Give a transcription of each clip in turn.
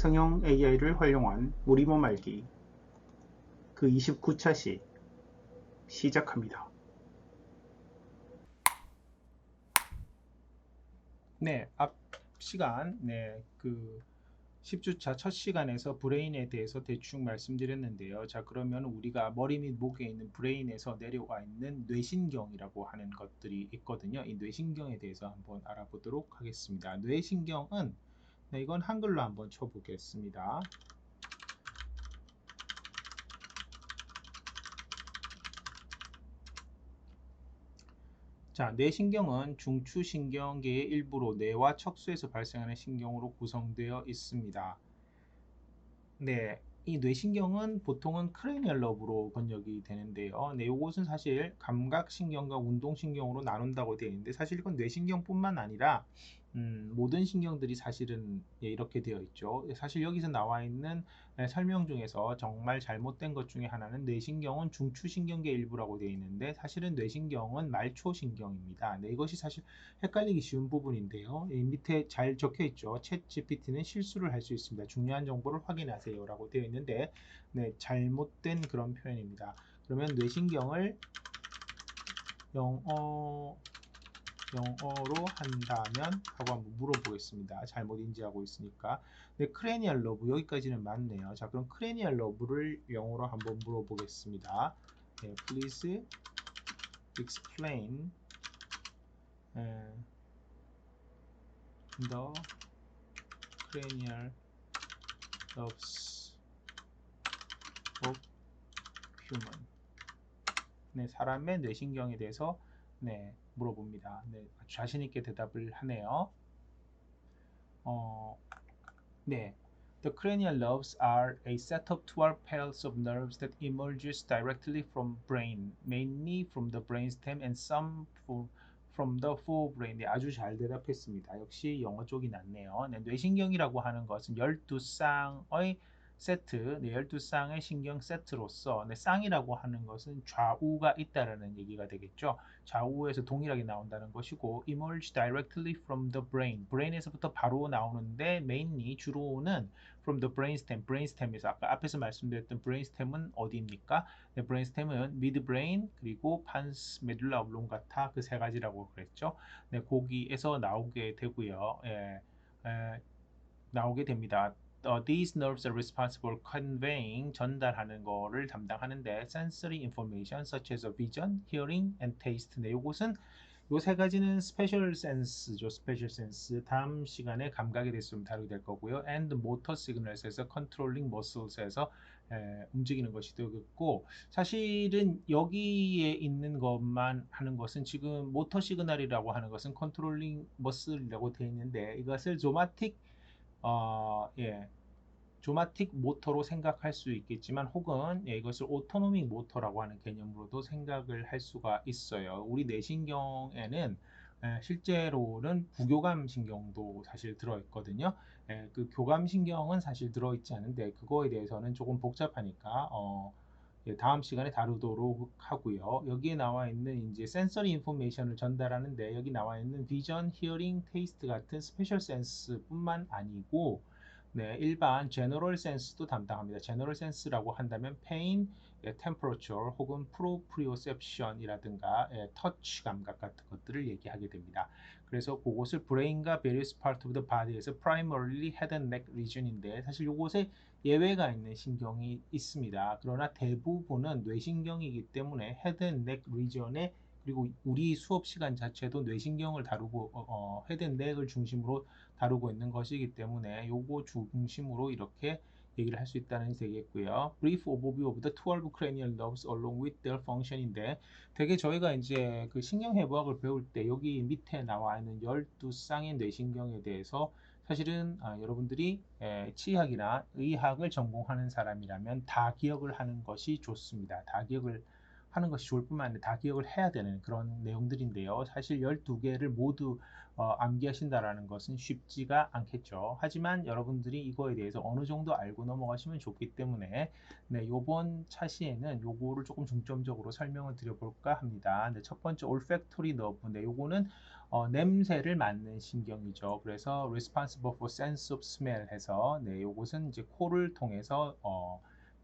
생성형 AI를 활용한 우리 몸 알기 그 29차 시 시작합니다. 네, 앞 시간, 그 10주차 첫 시간에서 브레인에 대해서 대충 말씀드렸는데요. 자, 그러면 우리가 머리 및 목에 있는 브레인에서 내려와 있는 뇌신경이라고 하는 것들이 있거든요. 이 뇌신경에 대해서 한번 알아보도록 하겠습니다. 뇌신경은, 이건 한글로 한번 쳐보겠습니다. 자, 뇌신경은 중추신경계의 일부로 뇌와 척수에서 발생하는 신경으로 구성되어 있습니다. 네, 이 뇌신경은 보통은 크레니얼 러브로 번역이 되는데요. 네, 이것은 사실 감각신경과 운동신경으로 나눈다고 되어 있는데 사실 이건 뇌신경뿐만 아니라 모든 신경들이 사실은 이렇게 되어 있죠. 사실 여기서 나와 있는 설명 중에서 정말 잘못된 것 중에 하나는 뇌신경은 중추신경계 일부라고 되어 있는데 사실은 뇌신경은 말초신경입니다. 네, 이것이 사실 헷갈리기 쉬운 부분인데요. 이 밑에 잘 적혀 있죠. 챗 GPT는 실수를 할 수 있습니다. 중요한 정보를 확인하세요 라고 되어 있는데 네, 잘못된 그런 표현입니다. 그러면 뇌신경을 영어로 한다면 하고 한번 물어보겠습니다. 잘못 인지하고 있으니까. 네, 크레니얼 러브 여기까지는 맞네요. 자, 그럼 크레니얼 러브를 영어로 한번 물어보겠습니다. 네, please explain the cranial lobes of human. 네, 사람의 뇌신경에 대해서 물어봅니다. 네, 자신 있게 대답을 하네요. 네. The cranial lobes are a set of 12 pairs of nerves that emerges directly from brain, mainly from the brainstem and some from the forebrain. 네, 아주 잘 대답했습니다. 역시 영어 쪽이 낫네요. 네, 뇌신경이라고 하는 것은 12쌍의 세트, 12쌍의 신경 세트로서 쌍이라고 하는 것은 좌우가 있다라는 얘기가 되겠죠. 좌우에서 동일하게 나온다는 것이고 emerge directly from the brain, brain에서부터 바로 나오는데 mainly 주로는 from the brainstem, brainstem에서 아까 앞에서 말씀드렸던 brainstem은 어디입니까? 네, brainstem은 midbrain 그리고 pons medulla oblongata 그 세 가지라고 그랬죠. 네, 거기에서 나오게 되고요. 나오게 됩니다. These nerves are responsible for conveying 전달하는 거를 담당하는데 sensory information such as vision, hearing, and taste. 네, 요것은 요 세 가지는 스페셜 센스죠. 스페셜 센스. 다음 시간에 감각에 대해서 좀 다루게 될 거고요. and motor signals에서 controlling muscles에서 움직이는 것이 되겠고 사실은 여기에 있는 것만 하는 것은 지금 모터 시그널이라고 하는 것은 컨트롤링 머슬이라고 되어 있는데 이것을 조마틱 조마틱 모터로 생각할 수 있겠지만 혹은 이것을 오토노믹 모터라고 하는 개념으로도 생각을 할 수가 있어요. 우리 뇌신경에는 실제로는 부교감 신경도 사실 들어있거든요. 그 교감 신경은 사실 들어있지 않은데 그거에 대해서는 조금 복잡하니까 다음 시간에 다루도록 하고요. 여기에 나와 있는 이제 센서리 인포메이션을 전달하는데 여기 나와 있는 비전, 히어링, 테이스트 같은 스페셜 센스뿐만 아니고 일반 제너럴 센스도 담당합니다. 제너럴 센스라고 한다면 페인, 템퍼러처 혹은 프로프리오셉션이라든가 터치 감각 같은 것들을 얘기하게 됩니다. 그래서 그것을 브레인과 various part of the body에서 primarily head and neck region인데 사실 이곳에 예외가 있는 신경이 있습니다. 그러나 대부분은 뇌신경이기 때문에 head and neck region에 그리고 우리 수업 시간 자체도 뇌신경을 다루고 헤드 앤 넥을 중심으로 다루고 있는 것이기 때문에 요거 중심으로 이렇게 얘기를 할 수 있다는 되겠고요. Brief overview of the 12 cranial nerves along with their function인데 되게 저희가 이제 그 신경해부학을 배울 때 여기 밑에 나와 있는 12쌍의 뇌신경에 대해서 사실은 여러분들이 치의학이나 의학을 전공하는 사람이라면 다 기억을 하는 것이 좋습니다. 다 기억을 하는 것이 좋을 뿐만 아니라 다 기억을 해야 되는 그런 내용들인데요. 사실 12개를 모두 암기하신다라는 것은 쉽지가 않겠죠. 하지만 여러분들이 이거에 대해서 어느 정도 알고 넘어가시면 좋기 때문에 네, 요번 차시에는 요거를 조금 중점적으로 설명을 드려볼까 합니다. 네, 첫 번째 olfactory nerve. 네, 요거는 냄새를 맡는 신경이죠. 그래서 responsible for sense of smell 해서 네, 요것은 이제 코를 통해서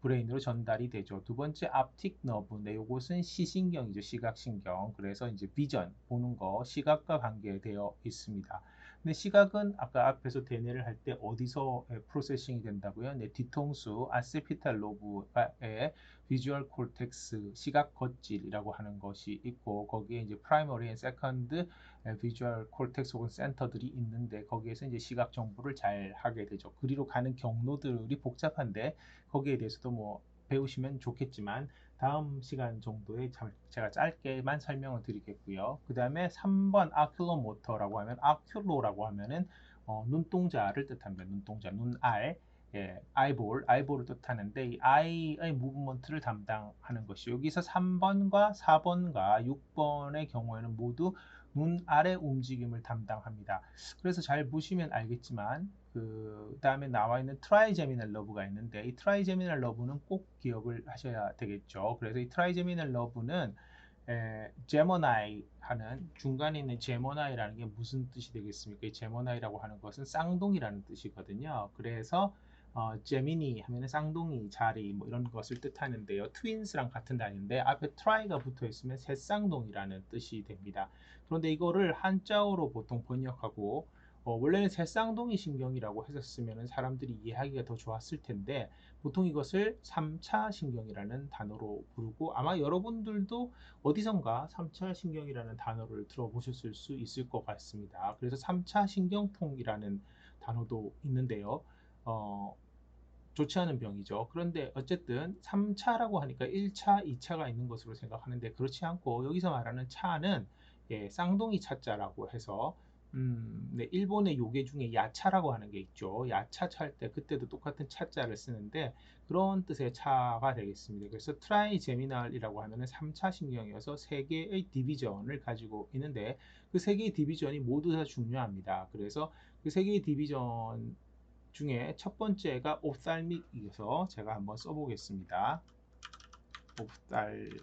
브레인으로 전달이 되죠. 두 번째 optic nerve. 네, 요것은 시신경이죠. 시각신경. 그래서 이제 비전, 보는 거, 시각과 관계되어 있습니다. 근데 시각은 아까 앞에서 대뇌를 할 때 어디서 프로세싱이 된다고요? 네, 뒤통수 아세피탈 로브의 비주얼 콜텍스 시각 겉질이라고 하는 것이 있고 거기에 이제 프라이머리 앤 세컨드 비주얼 콜텍스 혹은 센터들이 있는데 거기에서 이제 시각 정보를 잘 하게 되죠. 그리로 가는 경로들이 복잡한데 거기에 대해서도 뭐 배우시면 좋겠지만 다음 시간 정도에 제가 짧게만 설명을 드리겠고요. 그 다음에 3번 아큐로모터라고 하면 아큐로라고 하면은 눈동자를 뜻합니다. 눈동자, 눈알, 예, 아이볼을 뜻하는데 이 아이의 무브먼트를 담당하는 것이 여기서 3번과 4번과 6번의 경우에는 모두 눈알의 움직임을 담당합니다. 그래서 잘 보시면 알겠지만 그 다음에 나와 있는 트라이제미널 러브가 있는데 이 트라이제미널 러브는 꼭 기억을 하셔야 되겠죠. 그래서 이 트라이제미널 러브는 제모나이 하는 중간에 있는 제모나이라는 게 무슨 뜻이 되겠습니까? 이 제모나이라고 하는 것은 쌍둥이라는 뜻이거든요. 그래서 제미니 하면은 쌍둥이, 자리 뭐 이런 것을 뜻하는데요. 트윈스랑 같은 단위인데 앞에 트라이가 붙어 있으면 새쌍둥이라는 뜻이 됩니다. 그런데 이거를 한자어로 보통 번역하고 원래는 새쌍둥이 신경이라고 했었으면 사람들이 이해하기가 더 좋았을 텐데 보통 이것을 3차 신경이라는 단어로 부르고 아마 여러분들도 어디선가 3차 신경이라는 단어를 들어보셨을 수 있을 것 같습니다. 그래서 3차 신경통이라는 단어도 있는데요. 좋지 않은 병이죠. 그런데 어쨌든 3차라고 하니까 1차, 2차가 있는 것으로 생각하는데 그렇지 않고 여기서 말하는 차는 예, 쌍둥이 차자라고 해서 네, 일본의 요괴 중에 야차라고 하는 게 있죠. 야차 찰 때 그때도 똑같은 차자를 쓰는데 그런 뜻의 차가 되겠습니다. 그래서 트라이제미널이라고 하면은 3차 신경이어서 3개의 디비전을 가지고 있는데 그 3개의 디비전이 모두 다 중요합니다. 그래서 그 3개의 디비전 중에 첫 번째가 옵살믹이어서 제가 한번 써보겠습니다. 옵살믹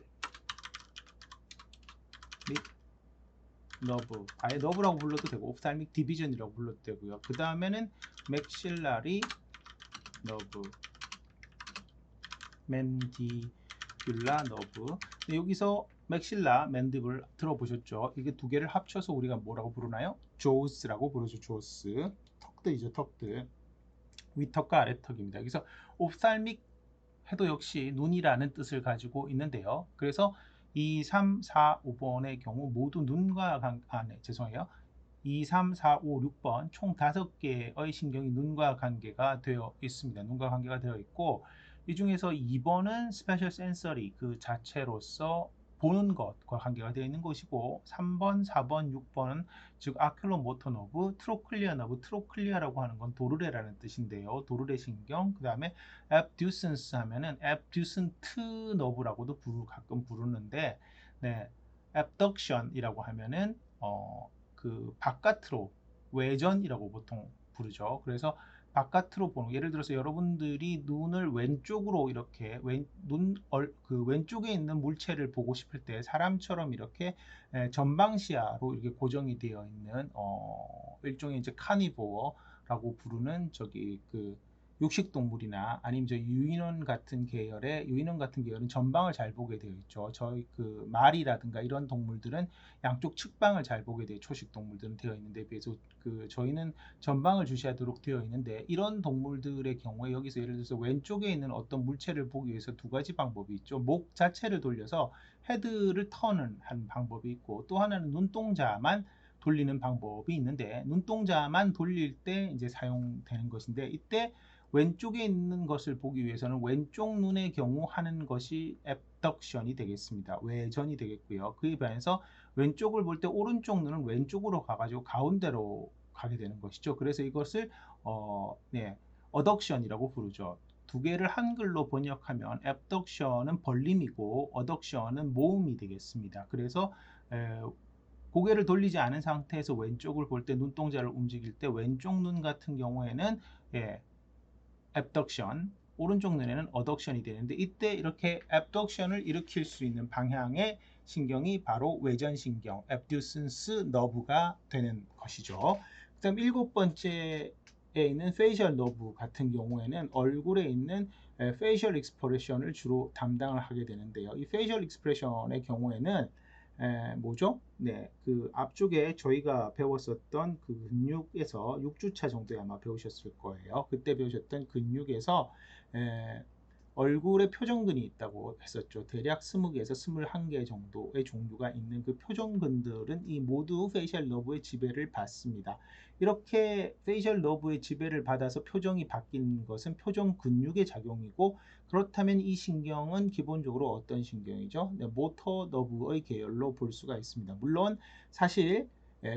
너브, 아예 너브라고 불러도 되고 옵살믹 디비전이라고 불러도 되고요. 그 다음에는 맥실라리 너브, 맨디뷸라 너브. 여기서 맥실라, 맨디블 들어보셨죠? 이게 두 개를 합쳐서 우리가 뭐라고 부르나요? 조스라고 부르죠. 조스. 턱들이죠. 턱들. 위턱과 아래턱입니다. 그래서 옵살믹 해도 역시 눈이라는 뜻을 가지고 있는데요. 그래서 2, 3, 4, 5번의 경우 모두 눈과 네, 죄송해요. 2, 3, 4, 5, 6번 총 5개의 신경이 눈과 관계가 되어 있습니다. 눈과 관계가 되어 있고 이 중에서 2번은 스페셜 센서리 그 자체로서 보는 것과 관계가 되어 있는 것이고 3번, 4번, 6번은 즉 아큐로 모터 너브, 트로클리아 너브, 트로클리아라고 하는 건 도르래라는 뜻인데요. 도르래 신경, 그 다음에 앱듀슨스 하면은 앱듀슨트 너브라고도 가끔 부르는데 네, 앱덕션이라고 하면은 그 바깥으로 외전이라고 보통 부르죠. 그래서 바깥으로 보는 예를 들어서 여러분들이 눈을 왼쪽으로 이렇게 그 왼쪽에 있는 물체를 보고 싶을 때 사람처럼 이렇게 전방시야로 이렇게 고정이 되어 있는 일종의 이제 카니보어라고 부르는 저기 그 육식동물이나 아니면 저 유인원 같은 계열은 전방을 잘 보게 되어 있죠. 저희 그 말이라든가 이런 동물들은 양쪽 측방을 잘 보게 돼요. 초식 동물들은 되어 있는데 비해서 그 저희는 전방을 주시하도록 되어 있는데 이런 동물들의 경우에 여기서 예를 들어서 왼쪽에 있는 어떤 물체를 보기 위해서 두 가지 방법이 있죠. 목 자체를 돌려서 헤드를 턴은 한 방법이 있고 또 하나는 눈동자만 돌리는 방법이 있는데 눈동자만 돌릴 때 이제 사용되는 것인데 이때 왼쪽에 있는 것을 보기 위해서는 왼쪽 눈의 경우 하는 것이 앱덕션이 되겠습니다. 외전이 되겠고요. 그에 반해서 왼쪽을 볼 때 오른쪽 눈은 왼쪽으로 가가지고 가운데로 가게 되는 것이죠. 그래서 이것을 네, 어덕션이라고 부르죠. 두 개를 한글로 번역하면 abduction은 벌림이고 adduction은 모음이 되겠습니다. 그래서 고개를 돌리지 않은 상태에서 왼쪽을 볼 때 눈동자를 움직일 때 왼쪽 눈 같은 경우에는 abduction, 오른쪽 눈에는 adduction이 되는데 이때 이렇게 abduction을 일으킬 수 있는 방향의 신경이 바로 외전신경, abducens nerve가 되는 것이죠. 그 다음 일곱 번째에 있는 facial nerve 같은 경우에는 얼굴에 있는 facial expression을 주로 담당을 하게 되는데요. 이 facial expression의 경우에는 뭐죠? 네, 그 앞쪽에 저희가 배웠었던 그 근육에서 6주차 정도에 아마 배우셨을 거예요. 그때 배우셨던 근육에서 얼굴에 표정근이 있다고 했었죠. 대략 20개에서 21개 정도의 종류가 있는 그 표정근들은 이 모두 페이셜 너브의 지배를 받습니다. 이렇게 페이셜 너브의 지배를 받아서 표정이 바뀌는 것은 표정 근육의 작용이고, 그렇다면 이 신경은 기본적으로 어떤 신경이죠? 네, 모터 너브의 계열로 볼 수가 있습니다. 물론 사실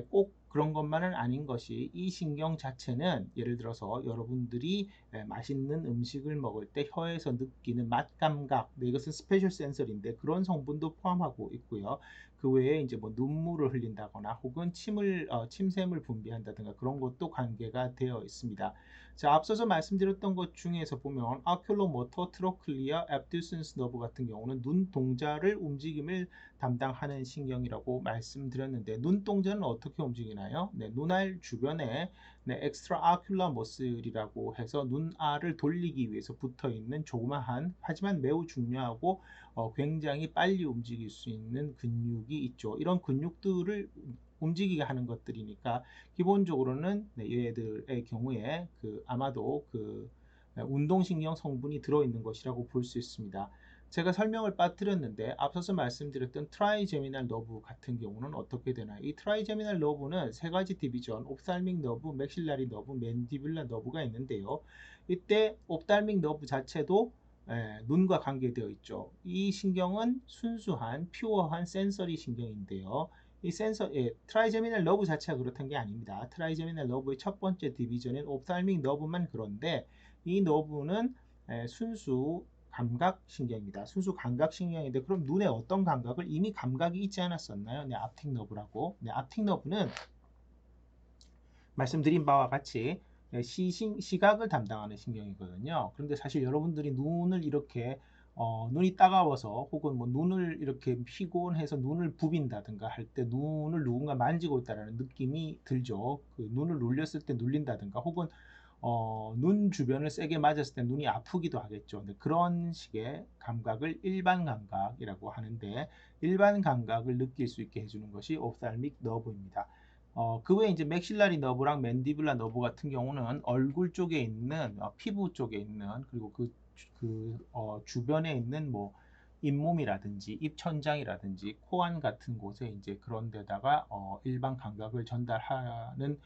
꼭 그런 것만은 아닌 것이, 이 신경 자체는 예를 들어서 여러분들이 맛있는 음식을 먹을 때 혀에서 느끼는 맛 감각, 이것은 스페셜 센서리인데 그런 성분도 포함하고 있고요. 그 외에 이제 뭐 눈물을 흘린다거나 혹은 침샘을 분비한다든가 그런 것도 관계가 되어 있습니다. 자, 앞서서 말씀드렸던 것 중에서 보면 아큐로모터, 트로클리아, 앱듀센스 너브 같은 경우는 눈동자를 움직임을 담당하는 신경이라고 말씀드렸는데, 눈동자는 어떻게 움직이나요? 네, 눈알 주변에 엑스트라 아큘라 머슬이라고 해서 눈알을 돌리기 위해서 붙어 있는 조그마한 하지만 매우 중요하고 굉장히 빨리 움직일 수 있는 근육이 있죠. 이런 근육들을 움직이게 하는 것들이니까 기본적으로는 얘들의 경우에 아마도 운동신경 성분이 들어있는 것이라고 볼 수 있습니다. 제가 설명을 빠뜨렸는데 앞서서 말씀드렸던 트라이제미널 너브 같은 경우는 어떻게 되나요? 이 트라이제미널 너브는 세 가지 디비전, 옵살믹 너브, 맥실라리 너브, 맨디뷸라 너브가 있는데요. 이때 옵탈믹 너브 자체도 눈과 관계되어 있죠. 이 신경은 순수한 퓨어한 센서리 신경인데요. 이 트라이제미널 너브 자체가 그렇다는 게 아닙니다. 트라이제미널 너브의 첫 번째 디비전인 옵탈믹 너브만 그런데, 이 너브는 순수 감각신경입니다. 순수 감각신경인데, 그럼 눈에 어떤 감각을 이미 감각이 있지 않았었나요? 네, 앞틱 너브라고. 네, 앞틱 너브는 말씀드린 바와 같이 시각을 담당하는 신경이거든요. 그런데 사실 여러분들이 눈을 이렇게 눈이 따가워서 혹은 뭐 눈을 이렇게 피곤해서 눈을 부빈다든가 할 때 눈을 누군가 만지고 있다는 느낌이 들죠. 눈을 눌렸을 때 눌린다든가 혹은 눈 주변을 세게 맞았을 때 눈이 아프기도 하겠죠. 근데 그런 식의 감각을 일반 감각이라고 하는데, 일반 감각을 느낄 수 있게 해주는 것이 옵살믹 너브입니다. 그 외에 이제 맥실라리 너브랑 맨디뷸라 너브 같은 경우는 얼굴 쪽에 있는 피부 쪽에 있는, 그리고 주변에 있는 뭐 잇몸이라든지 입천장이라든지 코안 같은 곳에 이제 그런 데다가 일반 감각을 전달하는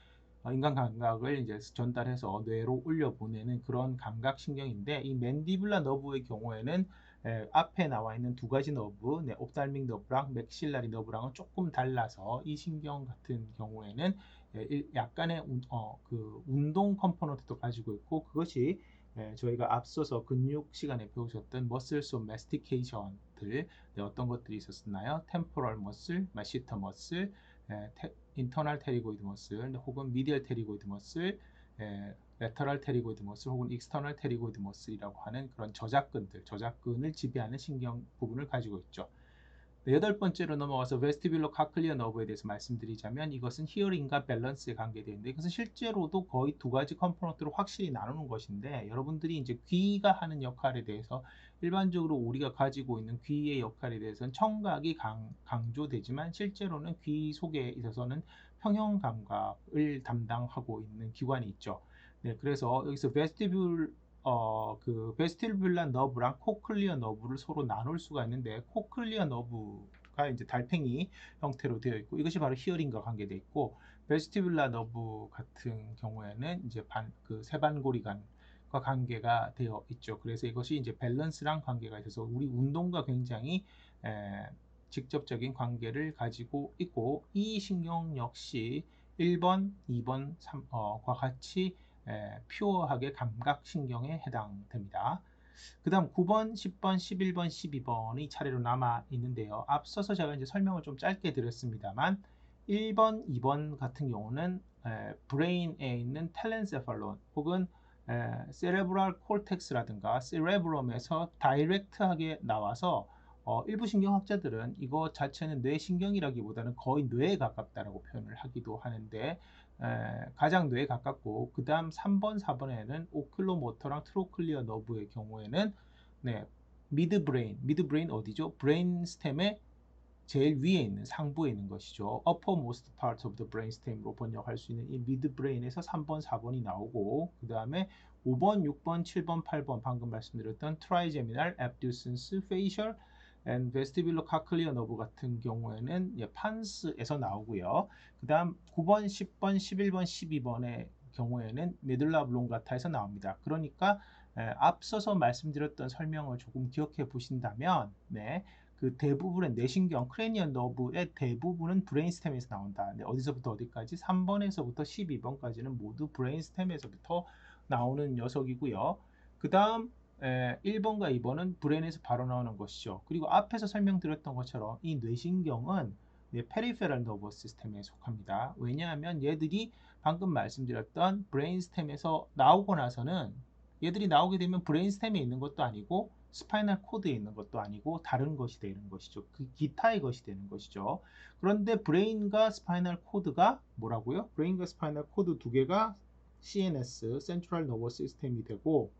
인간 감각을 이제 전달해서 뇌로 올려보내는 그런 감각 신경인데, 이 맨디뷸라 너브의 경우에는 앞에 나와 있는 두 가지 너브, 옵탈믹 너브랑 맥실라리 너브랑은 조금 달라서 이 신경 같은 경우에는 약간의 운동 컴포넌트도 가지고 있고, 그것이 저희가 앞서서 근육 시간에 배우셨던 머슬스 오브 매스티케이션들, 어떤 것들이 있었나요? 템포럴 머슬, 마시터 머슬, 인터널 테리고이드 머슬, 혹은 미디얼 테리고이드 머슬, 레터럴 테리고이드 머슬, 혹은 익스터널 테리고이드 머슬이라고 하는 그런 저작근을 지배하는 신경 부분을 가지고 있죠. 여덟 번째로 넘어가서 베스티뷸러 카클리어 너브에 대해서 말씀드리자면, 이것은 히어링과 밸런스에 관계되어 있는데, 이것은 실제로도 거의 두 가지 컴포넌트로 확실히 나누는 것인데, 여러분들이 이제 귀가 하는 역할에 대해서, 일반적으로 우리가 가지고 있는 귀의 역할에 대해서는 청각이 강조되지만 실제로는 귀 속에 있어서는 평형 감각을 담당하고 있는 기관이 있죠. 네, 그래서 여기서 베스티뷸라 너브랑 코클리어 너브를 서로 나눌 수가 있는데, 코클리어 너브가 이제 달팽이 형태로 되어 있고, 이것이 바로 히어링과 관계되어 있고, 베스티뷸라 너브 같은 경우에는 이제 세반고리관과 관계가 되어 있죠. 그래서 이것이 이제 밸런스랑 관계가 있어서 우리 운동과 굉장히 직접적인 관계를 가지고 있고, 이 신경 역시 1번, 2번, 3과 같이 퓨어하게 감각신경에 해당됩니다. 그 다음 9번, 10번, 11번, 12번이 차례로 남아 있는데요. 앞서서 제가 이제 설명을 좀 짧게 드렸습니다만 1번, 2번 같은 경우는 브레인에 있는 텔렌세팔론 혹은 세레브랄 콜텍스라든가 세레브럼에서 다이렉트하게 나와서 일부 신경학자들은 이거 자체는 뇌신경이라기보다는 거의 뇌에 가깝다라고 표현을 하기도 하는데 가장 뇌에 가깝고 그 다음 3번, 4번에는 오클로모터랑 트로클리어 너브의 경우에는 네, 미드브레인 어디죠? 브레인 스템의 제일 위에 있는 상부에 있는 것이죠. uppermost part of the brainstem으로 번역할 수 있는 이 midbrain에서 3번, 4번이 나오고 그 다음에 5번, 6번, 7번, 8번 방금 말씀드렸던 trigeminal, abducens, facial, and vestibulocochlear nerve 같은 경우에는 판스에서 나오고요. 그 다음 9번, 10번, 11번, 12번의 경우에는 메둘라 오블롱가타에서 나옵니다. 그러니까 앞서서 말씀드렸던 설명을 조금 기억해 보신다면 네, 그 대부분의 뇌신경, 크레니언 너브의 대부분은 브레인스템에서 나온다. 네, 어디서부터 어디까지? 3번에서부터 12번까지는 모두 브레인스템에서부터 나오는 녀석이고요. 그 다음 1번과 2번은 브레인에서 바로 나오는 것이죠. 그리고 앞에서 설명드렸던 것처럼 이 뇌신경은 페리페럴 너버스 시스템에 속합니다. 왜냐하면 얘들이 방금 말씀드렸던 브레인스템에서 나오고 나서는 얘들이 나오게 되면 브레인스템에 있는 것도 아니고 스파이널 코드에 있는 것도 아니고 다른 것이 되는 것이죠. 그 기타의 것이 되는 것이죠. 그런데 브레인과 스파이널 코드가 뭐라고요? 브레인과 스파이널 코드 두 개가 CNS, Central Nervous System이 되고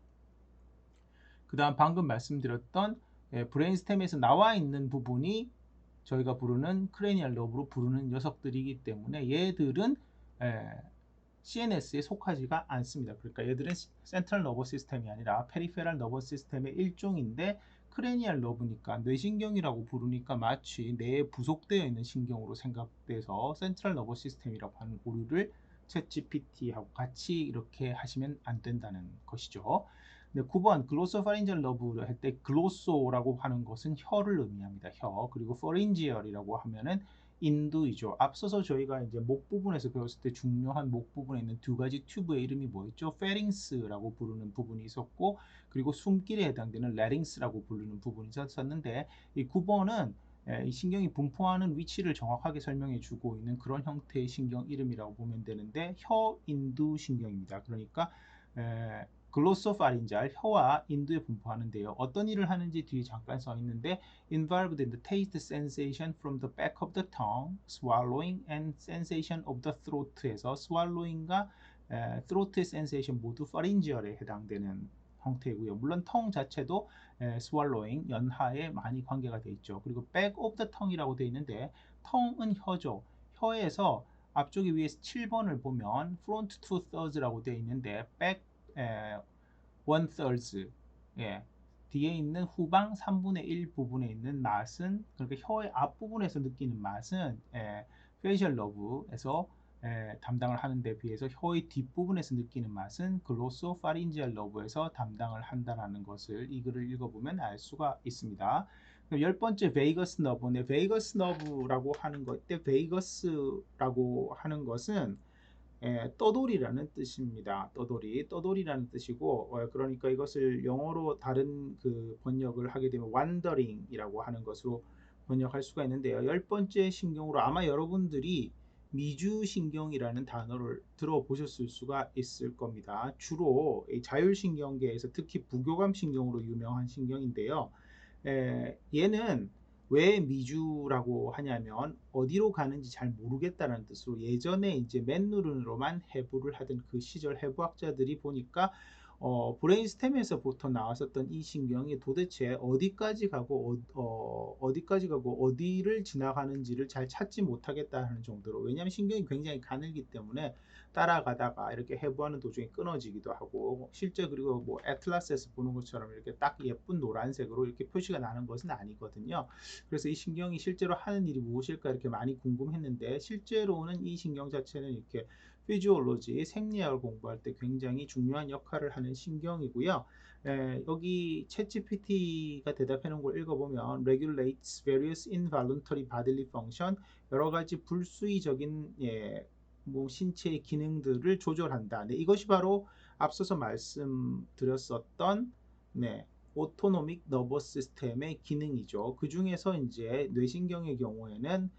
그 다음 방금 말씀드렸던 브레인스템에서 나와 있는 부분이 저희가 부르는 크레니얼 너브로 부르는 녀석들이기 때문에 얘들은 CNS에 속하지가 않습니다. 그러니까 얘들은 센트럴 너버 시스템이 아니라 페리페럴 너버 시스템의 일종인데 크레니얼 너브니까 뇌신경이라고 부르니까 마치 뇌에 부속되어 있는 신경으로 생각돼서 센트럴 너버 시스템이라고 하는 오류를 챗GPT하고 같이 이렇게 하시면 안 된다는 것이죠. 네, 9번 글로소파린지얼 너브를 할 때 글로소라고 하는 것은 혀를 의미합니다. 혀. 그리고 퍼린지얼이라고 하면은 인두이죠. 앞서서 저희가 이제 목 부분에서 배웠을 때 중요한 목 부분에 있는 두 가지 튜브의 이름이 뭐였죠? 페링스라고 부르는 부분이 있었고 그리고 숨길에 해당되는 레링스라고 부르는 부분이 있었는데 이 9번은 이 신경이 분포하는 위치를 정확하게 설명해 주고 있는 그런 형태의 신경 이름이라고 보면 되는데 혀 인두 신경입니다. 그러니까 글로소파린지알 혀와 인두에 분포하는데요. 어떤 일을 하는지 뒤에 잠깐 써 있는데 involved in the taste sensation from the back of the tongue, swallowing and sensation of the throat에서 swallowing과 throat의 sensation 모두 pharyngeal에 해당되는 형태이고요. 물론 tongue 자체도 swallowing, 연하에 많이 관계가 되어 있죠. 그리고 back of the tongue이라고 되어 있는데 tongue은 혀죠. 혀에서 앞쪽에 위에서 7번을 보면 front two thirds라고 되어 있는데 back one thirds 뒤에 있는 후방 3분의 1 부분에 있는 맛은 그러니까 혀의 앞부분에서 느끼는 맛은 페이셜 러브에서 담당을 하는 데 비해서 혀의 뒷부분에서 느끼는 맛은 글로소 파린지얼 러브에서 담당을 한다는 것을 이 글을 읽어보면 알 수가 있습니다. 열 번째 베이거스 너브인데 베이거스 너브라고 하는 것, 베이거스라고 하는 것은 떠돌이라는 뜻입니다. 떠돌이라는 뜻이고 그러니까 이것을 영어로 다른 그 번역을 하게 되면 wandering이라고 하는 것으로 번역할 수가 있는데요. 열 번째 신경으로 아마 여러분들이 미주신경이라는 단어를 들어보셨을 수가 있을 겁니다. 주로 자율신경계에서 특히 부교감신경으로 유명한 신경인데요. 얘는 왜 미주라고 하냐면 어디로 가는지 잘 모르겠다는 뜻으로 예전에 이제 맨누른으로만 해부를 하던 그 시절 해부학자들이 보니까 브레인스템에서부터 나왔었던 이 신경이 도대체 어디까지 가고 어디까지 가고 어디를 지나가는지를 잘 찾지 못하겠다는 정도로 왜냐하면 신경이 굉장히 가늘기 때문에 따라가다가 이렇게 해부하는 도중에 끊어지기도 하고 실제 그리고 뭐 애틀라스에서 보는 것처럼 이렇게 딱 예쁜 노란색으로 이렇게 표시가 나는 것은 아니거든요. 그래서 이 신경이 실제로 하는 일이 무엇일까 이렇게 많이 궁금했는데 실제로는 이 신경 자체는 이렇게 피지올로지, 생리학을 공부할 때 굉장히 중요한 역할을 하는 신경이고요. 여기 챗GPT가 대답해 놓은 걸 읽어보면 regulates various involuntary bodily function 여러 가지 불수의적인 뭐 신체의 기능들을 조절한다. 네, 이것이 바로 앞서서 말씀드렸었던 네, 오토노믹 너버스 시스템의 기능이죠. 그 중에서 이제 뇌신경의 경우에는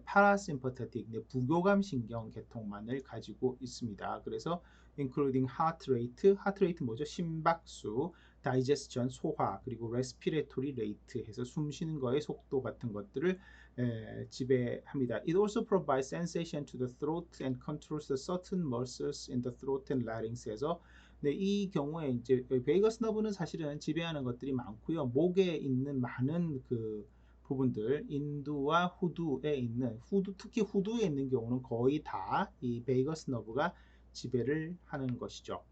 파라심퍼테틱, 부교감 신경 계통만을 가지고 있습니다. 그래서 including heart rate 뭐죠? 심박수, digestion, 소화, 그리고 respiratory rate 해서 숨 쉬는 거의 속도 같은 것들을 지배합니다. It also provides sensation to the throat and controls the certain muscles in the throat and larynx에서 네, 이 경우에 이제 베이거스 너브는 사실은 지배하는 것들이 많고요. 목에 있는 많은 그 부분들, 인두와 후두에 있는 특히 후두에 있는 경우는 거의 다 이 베이거스 너브가 지배를 하는 것이죠.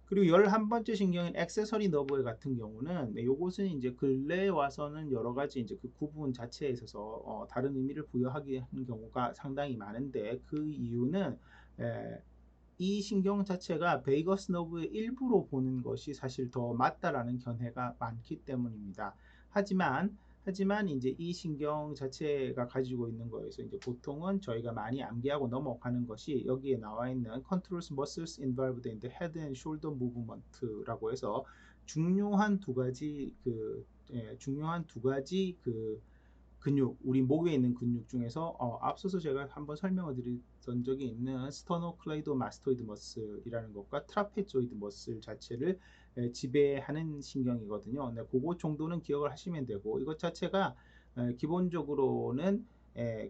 그리고 11번째 신경인 액세서리 너브 같은 경우는 요것은 이제 근래에 와서는 여러 가지 이제 그 구분 자체에 있어서 다른 의미를 부여하게 하는 경우가 상당히 많은데 그 이유는 이 신경 자체가 베이거스 너브의 일부로 보는 것이 사실 더 맞다라는 견해가 많기 때문입니다. 하지만 이제 이 신경 자체가 가지고 있는 거에서 이제 보통은 저희가 많이 암기하고 넘어가는 것이 여기에 나와 있는 controls muscles involved in the head and shoulder movement라고 해서 중요한 두 가지 그 근육, 우리 목에 있는 근육 중에서 앞서서 제가 한번 설명을 드렸던 적이 있는 스터노클레이도마스토이드 머슬이라는 것과 트라페조이드 머슬 자체를 지배하는 신경이거든요. 네, 그거 정도는 기억을 하시면 되고 이것 자체가 기본적으로는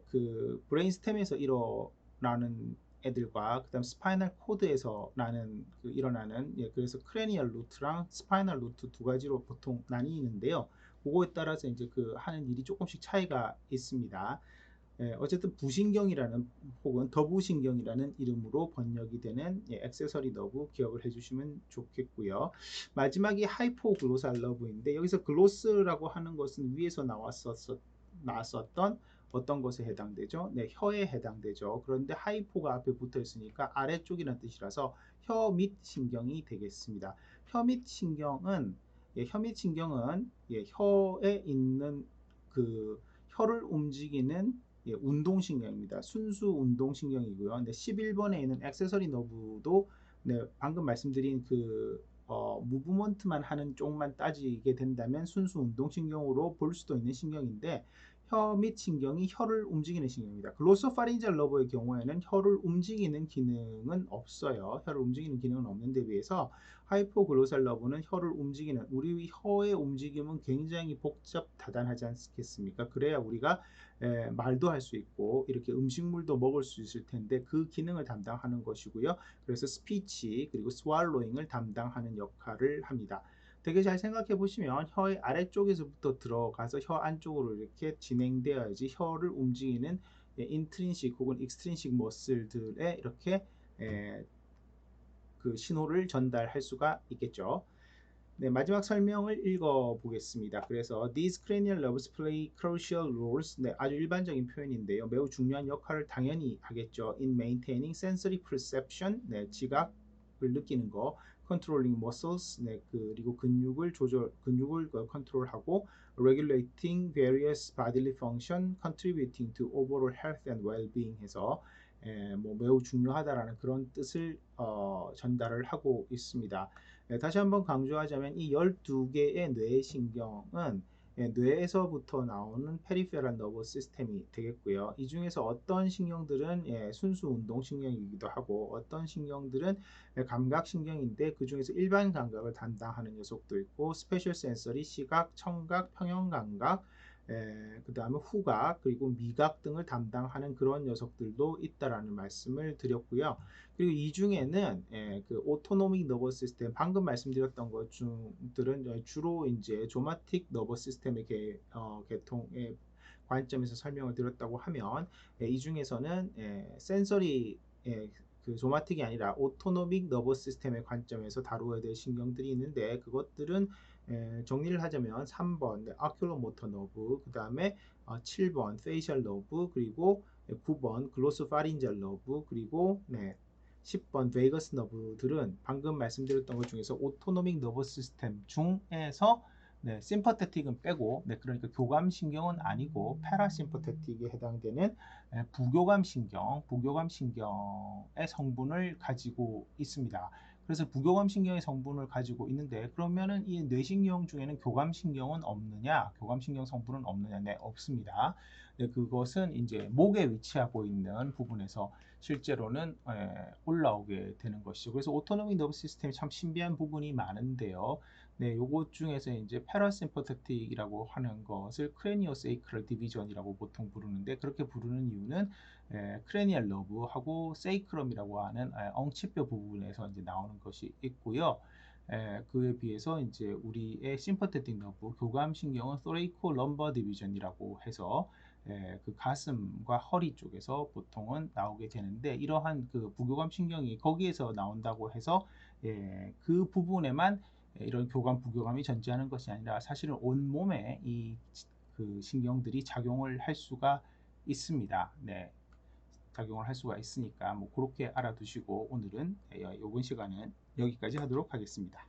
그 브레인스템에서 일어나는 애들과 그다음 스파이널 코드에서 일어나는 그래서 크레니얼 루트랑 스파이널 루트 두 가지로 보통 나뉘는데요. 그거에 따라서 이제 그 하는 일이 조금씩 차이가 있습니다. 어쨌든 부신경이라는 혹은 더부신경이라는 이름으로 번역이 되는 액세서리 너브 기억을 해주시면 좋겠고요. 마지막이 하이포글로살 너브인데 여기서 글로스라고 하는 것은 위에서 나왔었던 어떤 것에 해당되죠? 네, 혀에 해당되죠. 그런데 하이포가 앞에 붙어 있으니까 아래쪽이라는 뜻이라서 혀 밑 신경이 되겠습니다. 혀 밑 신경은 혀에 있는 그 혀를 움직이는 운동신경입니다. 순수 운동신경이고요. 근데 11번에 있는 액세서리 너브도 방금 말씀드린 그 무브먼트만 하는 쪽만 따지게 된다면 순수 운동신경으로 볼 수도 있는 신경인데 혀 및 신경이 혀를 움직이는 신경입니다. 글로소파린지얼 너브의 경우에는 혀를 움직이는 기능은 없어요. 혀를 움직이는 기능은 없는데 비해서 하이포글로살 너브는 혀를 움직이는 우리 혀의 움직임은 굉장히 복잡다단하지 않겠습니까? 그래야 우리가 말도 할 수 있고 이렇게 음식물도 먹을 수 있을 텐데 그 기능을 담당하는 것이고요. 그래서 스피치 그리고 스왈로잉을 담당하는 역할을 합니다. 되게 잘 생각해 보시면 혀의 아래쪽에서부터 들어가서 혀 안쪽으로 이렇게 진행되어야지 혀를 움직이는 인트린식 혹은 익스트린식 머슬들에 이렇게 그 신호를 전달할 수가 있겠죠. 네, 마지막 설명을 읽어 보겠습니다. 그래서 these cranial nerves play crucial roles. 네, 아주 일반적인 표현인데요. 매우 중요한 역할을 당연히 하겠죠. in maintaining sensory perception. 네, 지각을 느끼는 거. controlling muscles. 네, 그리고 근육을 컨트롤하고 regulating various bodily function, contributing to overall health and well-being 해서 뭐 매우 중요하다라는 그런 뜻을 전달을 하고 있습니다. 다시 한번 강조하자면 이 12개의 뇌신경은 뇌에서부터 나오는 페리페럴 너브 시스템이 되겠고요. 이 중에서 어떤 신경들은 순수 운동신경이기도 하고 어떤 신경들은 감각신경인데 그 중에서 일반 감각을 담당하는 녀석도 있고 스페셜 센서리, 시각, 청각, 평형감각, 그 다음에 후각 그리고 미각 등을 담당하는 그런 녀석들도 있다라는 말씀을 드렸고요. 그리고 이 중에는 그 오토노믹 너버 시스템 방금 말씀드렸던 것 중들은 주로 이제 조마틱 너버 시스템의 계통의 관점에서 설명을 드렸다고 하면 이 중에서는 센서리 그 조마틱이 아니라 오토노믹 너버 시스템의 관점에서 다루어야 될 신경들이 있는데 그것들은 정리를 하자면 3번 아큐로모터 너브, 그 다음에 7번 페이셜 너브, 그리고 9번 글로소파린지얼 너브, 그리고 10번 베이거스 너브들은 방금 말씀드렸던 것 중에서 오토노믹 너버 시스템 중에서 네, 심퍼테틱은 빼고, 네, 그러니까 교감신경은 아니고 패라심퍼테틱에 해당되는 부교감신경의 성분을 가지고 있습니다. 그래서 부교감신경의 성분을 가지고 있는데 그러면은 이 뇌신경 중에는 교감신경은 없느냐, 교감신경 성분은 없느냐? 네, 없습니다. 네, 그것은 이제 목에 위치하고 있는 부분에서 실제로는 올라오게 되는 것이죠. 그래서 오토노믹 너브 시스템이 참 신비한 부분이 많은데요. 네, 요것 중에서 이제 패러심퍼테틱이라고 하는 것을 크레니오세이크럴 디비전이라고 보통 부르는데 그렇게 부르는 이유는 크레니얼 러브하고 세이크럼이라고 하는 엉치뼈 부분에서 이제 나오는 것이 있고요. 그에 비해서 이제 우리의 심퍼테틱 너브 교감 신경은 소레이코 럼버 디비전이라고 해서 그 가슴과 허리 쪽에서 보통은 나오게 되는데 이러한 그 부교감 신경이 거기에서 나온다고 해서 그 부분에만 이런 교감 부교감이 존재하는 것이 아니라 사실은 온 몸에 이 그 신경들이 작용을 할 수가 있습니다. 네, 작용을 할 수가 있으니까 뭐 그렇게 알아두시고 오늘은 이번 시간은 여기까지 하도록 하겠습니다.